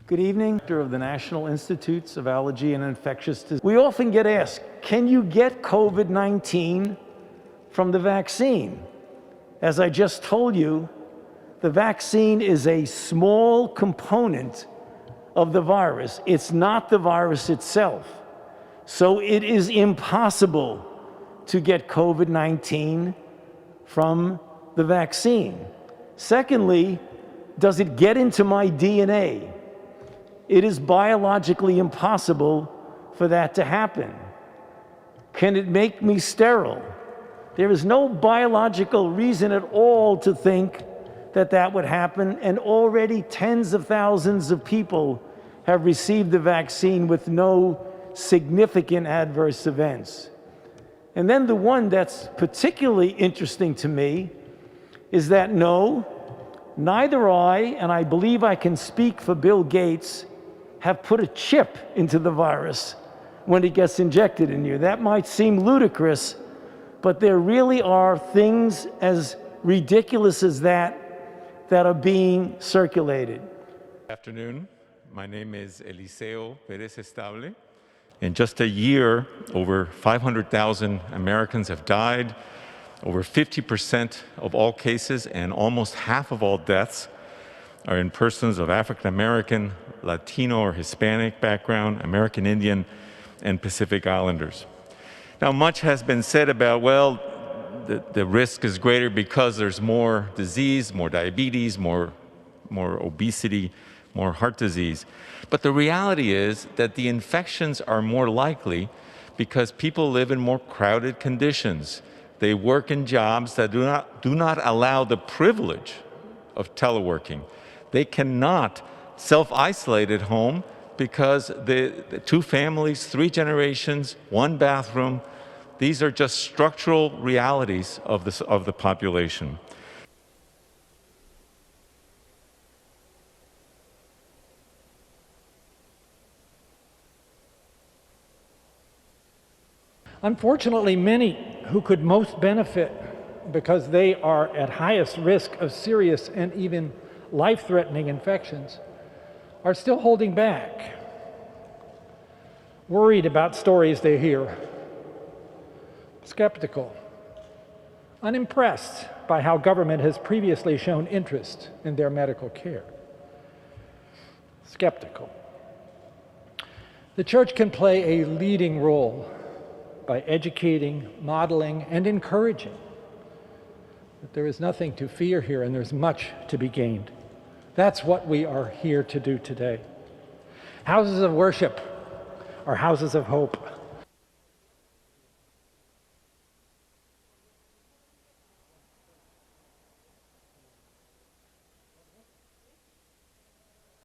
Good evening, Director of the National Institutes of Allergy and Infectious Diseases. We often get asked, can you get COVID-19 from the vaccine? As I just told you, the vaccine is a small component of the virus. It's not the virus itself. So it is impossible to get COVID-19 from the vaccine. Secondly, does it get into my DNA? It is biologically impossible for that to happen. Can it make me sterile? There is no biological reason at all to think that that would happen, and already tens of thousands of people have received the vaccine with no significant adverse events. And then the one that's particularly interesting to me is that no, neither I, and I believe I can speak for Bill Gates, have put a chip into the virus when it gets injected in you. That might seem ludicrous, but there really are things as ridiculous as that are being circulated. Good afternoon. My name is Eliseo Pérez-Stable. In just a year, over 500,000 Americans have died. Over 50% of all cases and almost half of all deaths are in persons of African American, Latino or Hispanic background, American Indian, and Pacific Islanders. Now, much has been said about, well, the risk is greater because there's more disease, more diabetes, more obesity, more heart disease. But the reality is that the infections are more likely because people live in more crowded conditions. They work in jobs that do not allow the privilege of teleworking. They cannot self-isolate at home because the two families, 3 generations, 1 bathroom, these are just structural realities of the population. Unfortunately, many who could most benefit because they are at highest risk of serious and even life-threatening infections are still holding back, worried about stories they hear, skeptical, unimpressed by how government has previously shown interest in their medical care. Skeptical. The church can play a leading role by educating, modeling, and encouraging that there is nothing to fear here and there's much to be gained. That's what we are here to do today. Houses of worship are houses of hope.